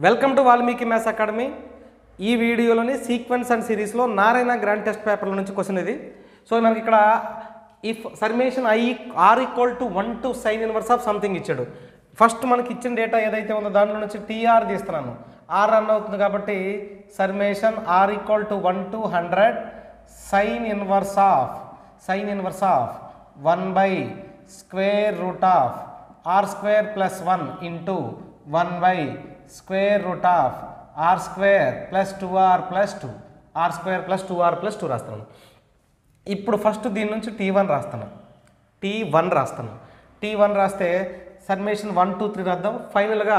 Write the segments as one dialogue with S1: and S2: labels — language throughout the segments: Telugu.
S1: Welcome to Valmiki maths academy. ఈ వీడియోలోని సీక్వెన్స్ అండ్ సిరీస్లో నారాయణ గ్రాండ్ టెస్ట్ పేపర్ల నుంచి క్వశ్చన్ ఇది. సో మనకి ఇక్కడ if summation r equal to 1 to sin inverse of something ఇచ్చాడు. ఫస్ట్ మనకి ఇచ్చిన డేటా ఏదైతే ఉందో దాంట్లో నుంచి టీఆర్ తీస్తున్నాను. ఆర్ రన్ అవుతుంది కాబట్టి summation r equal to 1 to 100 sin inverse of 1 by square root of r square plus 1 into 1 by square root of r square plus 2r plus 2 r square plus 2r plus 2 రాస్తాను. ఇప్పుడు ఫస్ట్ దీని నుంచి t1 రాస్తాను. t1 రాస్తే సర్మేషన్ 1 2 3 రాద్దాం. ఫైనల్గా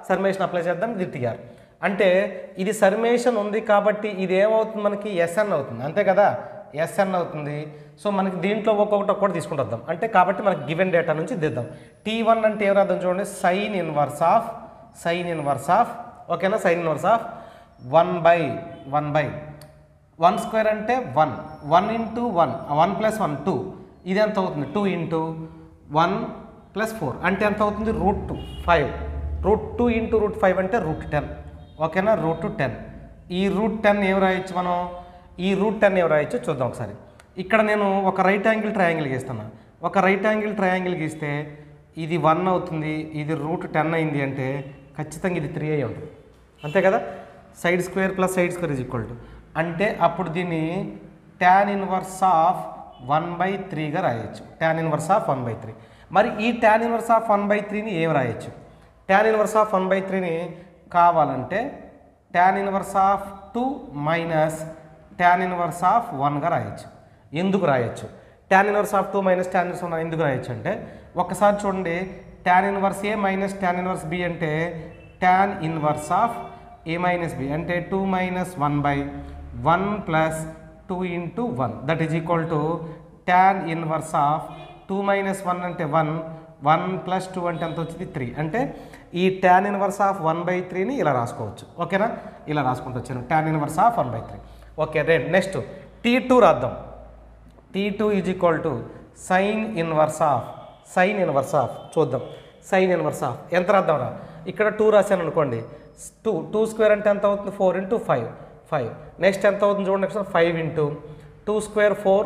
S1: సర్మేషన్ అప్లై చేద్దాం. ఇది టీఆర్ అంటే ఇది సర్మేషన్ ఉంది కాబట్టి ఇది ఏమవుతుంది, మనకి ఎస్ఎన్ అవుతుంది, అంతే కదా, ఎస్ఎన్ అవుతుంది. సో మనకి దీంట్లో ఒక్కొక్కటి తీసుకుంటాం అంటే కాబట్టి మనకి గివెన్ డేటా నుంచి దిద్దాం. t1 అంటే ఏం రాద్దాం చూడండి, sin ఇన్వర్స్ ఆఫ్ ఓకేనా, sin inverse of 1 by 1 square అంటే 1 into 1 plus 1 2, ఇది ఎంత అవుతుంది 2 into 1 plus 4 అంటే ఎంత అవుతుంది √2 √2 into √5 అంటే √10 ఓకేనా, √10. ఈ √10 ఏం రాయొచ్చు మనం, ఈ √10 ఏం రాయొచ్చు చూద్దాం ఒకసారి. ఇక్కడ నేను ఒక రైట్ యాంగిల్ ట్రయాంగిల్ గీస్తాను. ఒక రైట్ యాంగిల్ ట్రయాంగిల్ గీస్తే ఇది 1 అవుతుంది, ఇది √10 అయింది అంటే ఖచ్చితంగా ఇది 3 అయి ఉంటుంది, అంతే కదా. Side square plus side square is equal to అంటే అప్పుడు దీన్ని tan ఇన్వర్స్ ఆఫ్ 1/3గా రాయొచ్చు. tan inverse of 1/3. మరి ఈ tan ఇన్వర్స్ ఆఫ్ 1/3ని ఏం రాయొచ్చు, tan ఇన్వర్స్ ఆఫ్ 1/3ని కావాలంటే tan inverse of 2 minus tan inverse of 1గా రాయొచ్చు. ఎందుకు రాయొచ్చు tan inverse of 2 minus tan inverse 1 ఎందుకు రాయొచ్చు అంటే ఒక్కసారి చూడండి, tan inverse a minus tan inverse b అంటే tan inverse of a minus b అంటే 2 minus 1/1 plus 2 into 1 that is equal to tan inverse of 2 minus 1 అంటే 1 ప్లస్ 2 అంటే ఎంత వచ్చింది 3 అంటే ఈ tan ఇన్వర్స్ ఆఫ్ 1/3ని ఇలా రాసుకోవచ్చు, ఓకేనా, ఇలా రాసుకుంటూ వచ్చాను tan inverse of 1/3. Okay right. Next t2 రాద్దాం. t2 is equal to sin inverse of చూద్దాం. sin ఇన్వర్స్ ఆఫ్ ఎంత రాద్దాం రా, ఇక్కడ 2 రాశాను అనుకోండి, 2 స్క్వేర్ అంటే ఎంత అవుతుంది 4 into 5. నెక్స్ట్ ఎంత అవుతుంది చూడండి, నెక్స్ట్ 5 into 2 స్క్వేర్ 4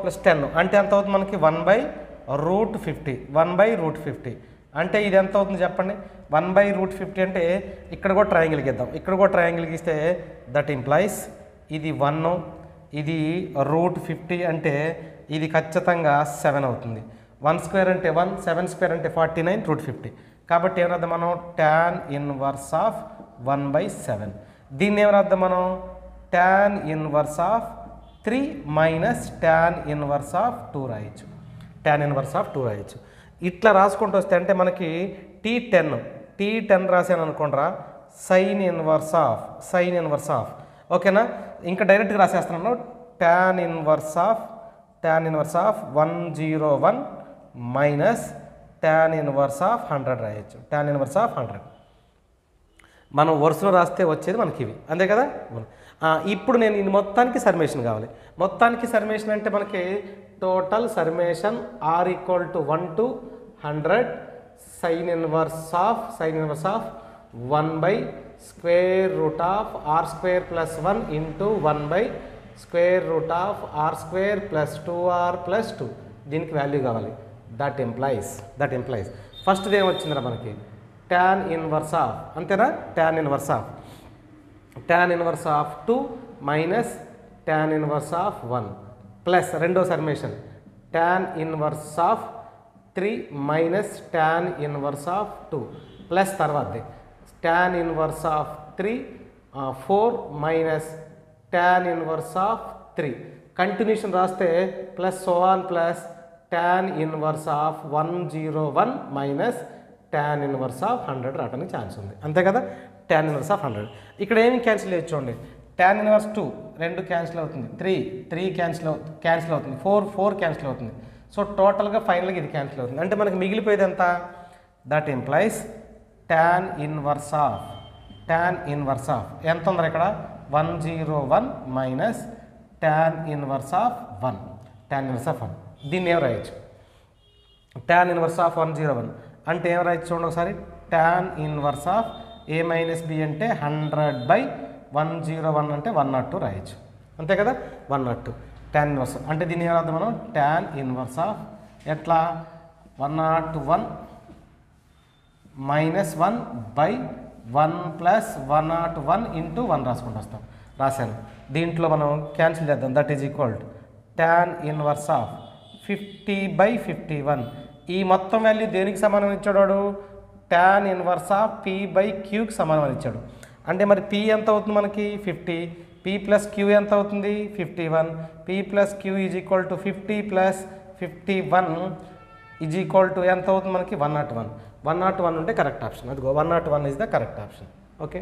S1: ప్లస్ 10 అంటే ఎంత అవుతుంది మనకి 1/√50 అంటే ఇది ఎంత అవుతుంది చెప్పండి, 1/√50 అంటే ఇక్కడ కూడా ట్రయాంగిల్ గీద్దాం. ఇక్కడ కూడా ట్రయాంగిల్ గీస్తే దట్ ఇంప్లైస్ ఇది 1, ఇది √50 అంటే ఇది ఖచ్చితంగా 7 అవుతుంది. 1 స్క్వేర్ అంటే 1, 7 స్క్వేర్ అంటే 49, √50 కాబట్టి ఏం రాద్దాం మనం tan ఇన్వర్స్ ఆఫ్ 1/7. దీన్ని ఏం రాద్దాం మనం tan inverse of 3 minus tan inverse of 2 రాయొచ్చు. tan ఇన్వర్స్ ఆఫ్ 2 రాయొచ్చు. ఇట్లా రాసుకుంటూ వస్తే అంటే మనకి t10 రాశాను అనుకోండిరా, sin ఇన్వర్స్ ఆఫ్ ఓకేనా. ఇంకా డైరెక్ట్గా రాసేస్తున్నాను tan inverse of 101 minus tan inverse of 100 రాయొచ్చు. tan ఇన్వర్స్ ఆఫ్ 100 మనం వరుసలో రాస్తే వచ్చేది మనకి ఇవి, అంతే కదా. ఇప్పుడు నేను ఇది మొత్తానికి సర్మేషన్ కావాలి. మొత్తానికి సర్మేషన్ అంటే మనకి total summation r equal to 1 to 100 sin inverse of 1 by square root of r square plus 1 into 1 by square root of r square plus 2r plus 2 దీనికి వాల్యూ కావాలి. దట్ ఇంప్లైస్ ఫస్ట్ ఏం వచ్చిందిరా మనకి tan ఇన్వర్స్ ఆఫ్, అంతేనా, tan inverse of 2 minus tan inverse of 1 plus రెండో summation tan inverse of 3 minus tan inverse of 2 plus తర్వాత tan inverse of 3 4 minus tan inverse of 3 continuation రాస్తే plus plus tan inverse of 101 minus tan inverse of 100 రావడానికి ఛాన్స్ ఉంది, అంతే కదా. tan ఇన్వర్స్ ఆఫ్ 100 ఇక్కడ ఏమి క్యాన్సిల్ చేయొచ్చు చూడండి, tan ఇన్వర్స్ 2 2 క్యాన్సిల్ అవుతుంది, 3 క్యాన్సిల్ అవుతుంది, 4 క్యాన్సిల్ అవుతుంది. సో టోటల్గా ఫైనల్గా ఇది క్యాన్సిల్ అవుతుంది అంటే మనకి మిగిలిపోయేది ఎంత, that implies tan inverse of ఎంత ఉందా ఇక్కడ 101 మైనస్ tan ఇన్వర్స్ ఆఫ్ 1 దీన్ని ఏం రాయొచ్చు, tan ఇన్వర్స్ ఆఫ్ 101 అంటే ఏం రాయొచ్చు చూడండి ఒకసారి, tan inverse of a minus b అంటే 100/101 అంటే 102 రాయొచ్చు అంతే కదా 102 tan ఇన్వర్స్ అంటే దీన్ని ఏమవుతుంది మనం tan ఇన్వర్స్ ఆఫ్ ఎట్లా 101 -1/1 + 101 ఇంటూ 1 రాసుకుంటూ వస్తాం రాశాను దీంట్లో మనం క్యాన్సిల్ చేద్దాం that is equal to tan inverse of 50/51 ఈ మొత్తం వాల్యూ దేనికి సమానం ఇచ్చాడు tan ఇన్వర్స్ ఆఫ్ p/qకి సమానం ఇచ్చాడు అంటే మరి p ఎంత అవుతుంది మనకి 50 p + q ఎంత అవుతుంది 51 p + q = 50 + 51 ఎంత అవుతుంది మనకి 101 101 ఉంటే కరెక్ట్ ఆప్షన్ అదిగో 101 is the correct option okay